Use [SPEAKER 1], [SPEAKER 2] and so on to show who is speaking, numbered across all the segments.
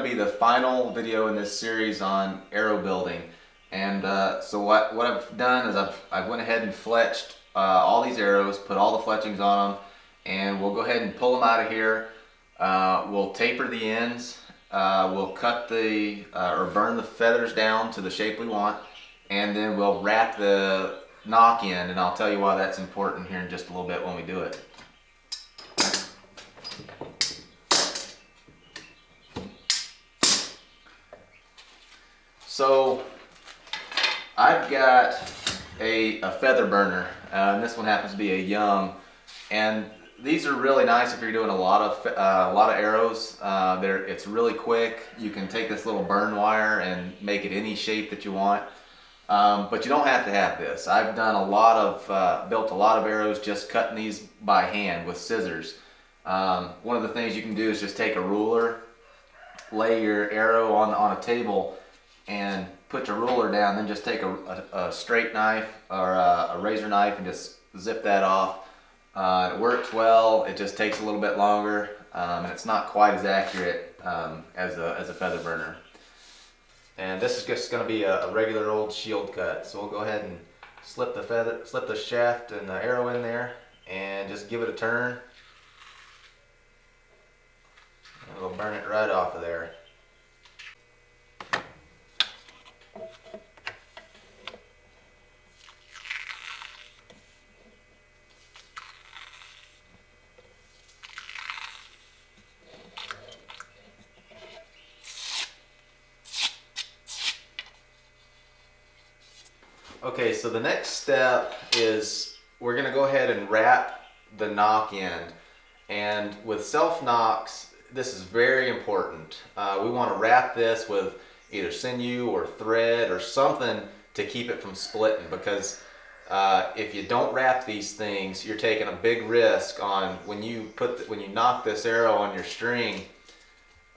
[SPEAKER 1] be the final video in this series on arrow building. And so what I've done is I've went ahead and fletched all these arrows, put all the fletchings on them, and we'll go ahead and pull them out of here. We'll taper the ends, we'll cut the or burn the feathers down to the shape we want, and then we'll wrap the nock end, and I'll tell you why that's important here in just a little bit when we do it. So I've got a feather burner, and this one happens to be a young, and these are really nice if you're doing a lot of arrows. It's really quick. You can take this little burn wire and make it any shape that you want, but you don't have to have this. I've done built a lot of arrows just cutting these by hand with scissors. One of the things you can do is just take a ruler, lay your arrow on a table, and put your ruler down, then just take a straight knife or a razor knife and just zip that off. It works well, it just takes a little bit longer, and it's not quite as accurate as a feather burner. And this is just going to be a regular old shield cut. So we'll go ahead and slip the shaft and the arrow in there and just give it a turn. And we'll burn it right off of there. Okay, so the next step is we're going to go ahead and wrap the nock end. And with self nocks, this is very important. We want to wrap this with either sinew or thread or something to keep it from splitting, because if you don't wrap these things, you're taking a big risk on when you knock this arrow on your string,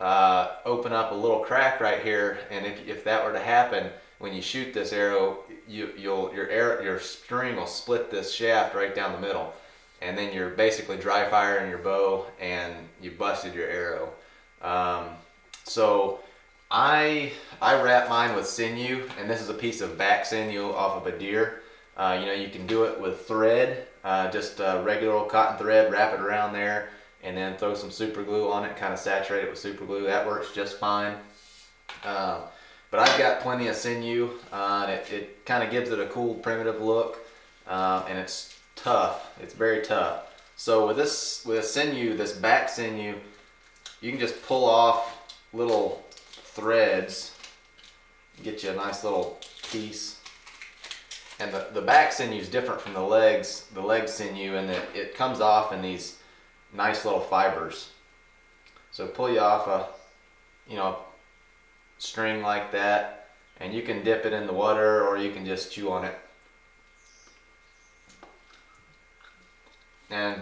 [SPEAKER 1] open up a little crack right here, and if that were to happen, when you shoot this arrow, your string will split this shaft right down the middle, and then you're basically dry firing your bow and you busted your arrow. So I wrap mine with sinew, and this is a piece of back sinew off of a deer. You can do it with thread, just regular old cotton thread, wrap it around there, and then throw some super glue on it, kind of saturate it with super glue. That works just fine. But I've got plenty of sinew, and it kind of gives it a cool primitive look, and it's tough. It's very tough. So with sinew, this back sinew, you can just pull off little threads, get you a nice little piece. And the back sinew is different from the leg sinew, in that it comes off in these nice little fibers. So pull you off a string like that, and you can dip it in the water or you can just chew on it. And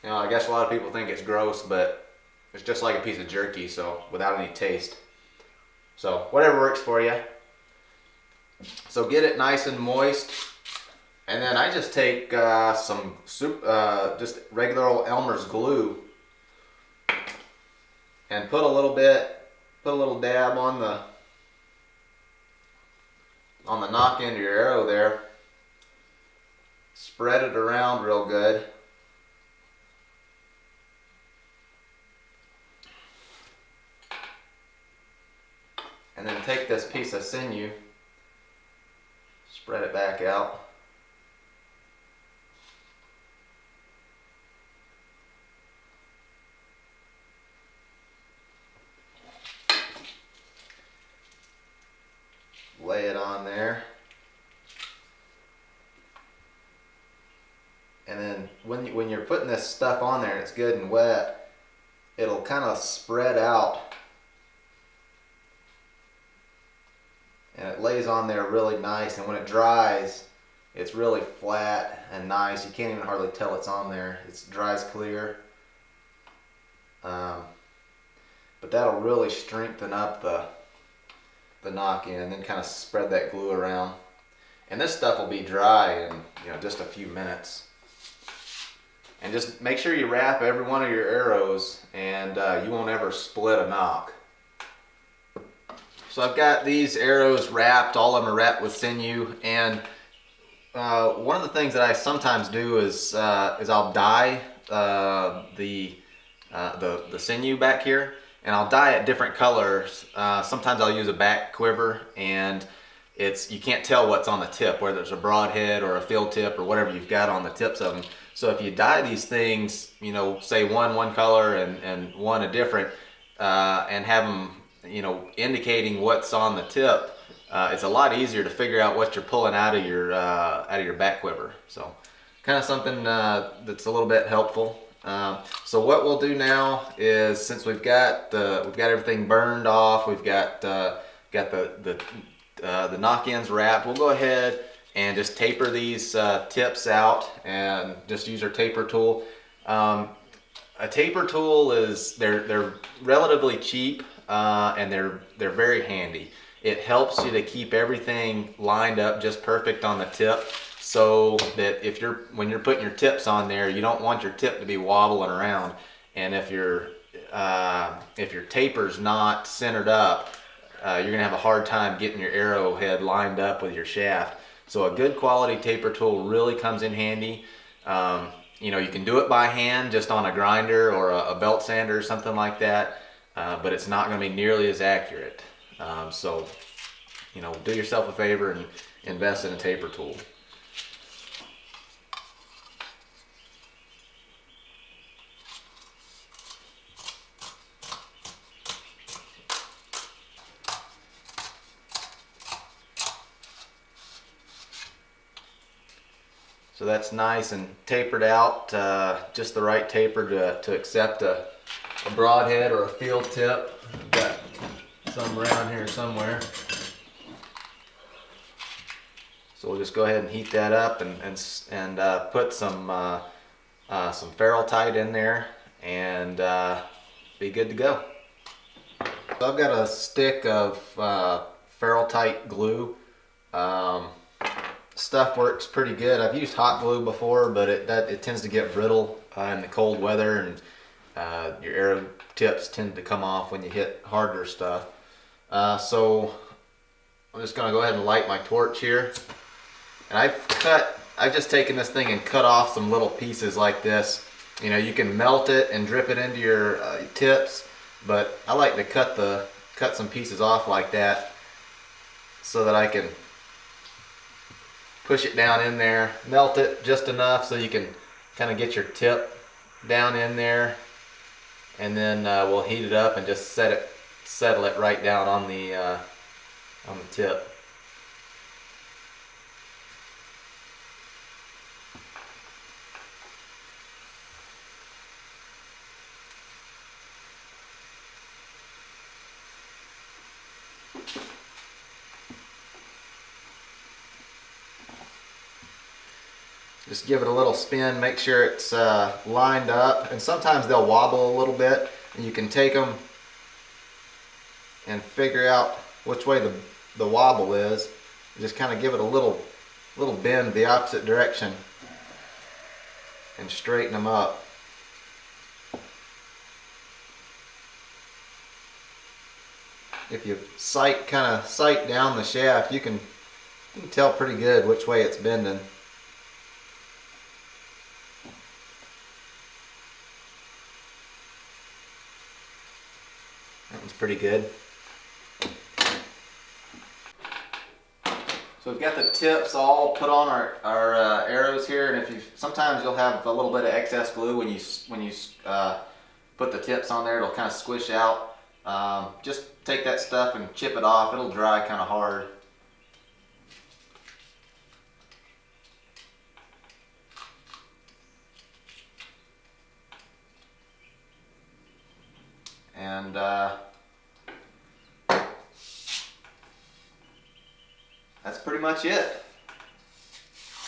[SPEAKER 1] I guess a lot of people think it's gross, but it's just like a piece of jerky, so without any taste. So whatever works for you. So get it nice and moist, and then I just take some just regular old Elmer's glue and put a little dab on the nock end of your arrow there. Spread it around real good. And then take this piece of sinew, spread it back out. Lay it on there. And then when you're putting this stuff on there and it's good and wet, it'll kind of spread out. And it lays on there really nice, and when it dries, it's really flat and nice. You can't even hardly tell it's on there. It dries clear. But that'll really strengthen up the nock end, and then kind of spread that glue around. And this stuff will be dry in just a few minutes. And just make sure you wrap every one of your arrows, and you won't ever split a nock. So I've got these arrows wrapped, all of them are wrapped with sinew, and one of the things that I sometimes do is I'll dye the sinew back here, and I'll dye it different colors. Sometimes I'll use a back quiver, and you can't tell what's on the tip, whether it's a broadhead or a field tip or whatever you've got on the tips of them. So if you dye these things, you know, say one color and one a different, and have them, you know, indicating what's on the tip, it's a lot easier to figure out what you're pulling out of your back quiver. So kind of something that's a little bit helpful. So what we'll do now is, since we've got everything burned off, we've got the nock ends wrapped, we'll go ahead and just taper these tips out and just use our taper tool. A taper tool they're relatively cheap, and they're very handy. It helps you to keep everything lined up just perfect on the tip, so that when you're putting your tips on there, you don't want your tip to be wobbling around. And if your taper's not centered up, you're gonna have a hard time getting your arrowhead lined up with your shaft. So a good quality taper tool really comes in handy. You know, you can do it by hand, just on a grinder or a belt sander or something like that, but it's not going to be nearly as accurate. So, you know, do yourself a favor and invest in a taper tool. So that's nice and tapered out, just the right taper to accept a broadhead or a field tip. I've got some around here somewhere. So we'll just go ahead and heat that up and put some Ferrule-Tite in there, and be good to go. So I've got a stick of Ferrule-Tite glue. Stuff works pretty good. I've used hot glue before, but it tends to get brittle in the cold weather, and your arrow tips tend to come off when you hit harder stuff. So I'm just going to go ahead and light my torch here. And I've just taken this thing and cut off some little pieces like this. You know, you can melt it and drip it into your tips, but I like to cut some pieces off like that, so that I can push it down in there, melt it just enough so you can kind of get your tip down in there, and then we'll heat it up and just settle it right down on the tip. Just give it a little spin, make sure it's lined up, and sometimes they'll wobble a little bit, and you can take them and figure out which way the wobble is. Just kind of give it a little bend the opposite direction and straighten them up. If you sight down the shaft, you can tell pretty good which way it's bending. That one's pretty good. So we've got the tips all put on our arrows here, and sometimes you'll have a little bit of excess glue when you put the tips on there. It'll kind of squish out. Just take that stuff and chip it off. It'll dry kind of hard. And that's pretty much it.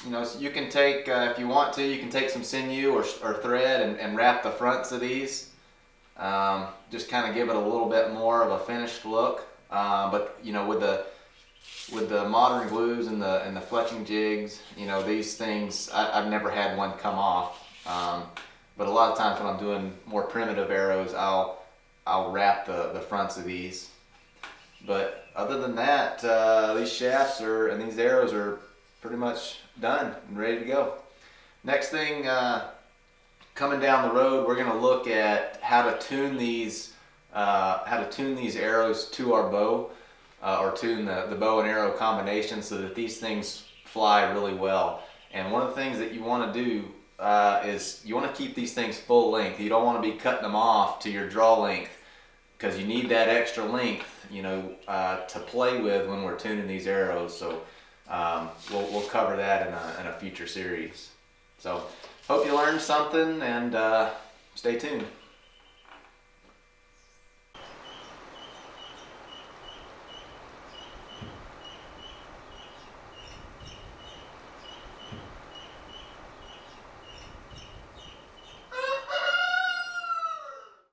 [SPEAKER 1] You know, so you can take, if you want to, you can take some sinew or thread and wrap the fronts of these. Just kind of give it a little bit more of a finished look. But you know, with the modern glues and the fletching jigs, you know, these things, I've never had one come off. But a lot of times when I'm doing more primitive arrows, I'll wrap the fronts of these. But other than that, these shafts and these arrows are pretty much done and ready to go. Next thing, coming down the road, we're going to look at how to tune these arrows to our bow, or tune the bow and arrow combination so that these things fly really well. And one of the things that you want to do is you want to keep these things full length. You don't want to be cutting them off to your draw length, because you need that extra length, to play with when we're tuning these arrows. So we'll cover that in a future series. So hope you learned something, and stay tuned.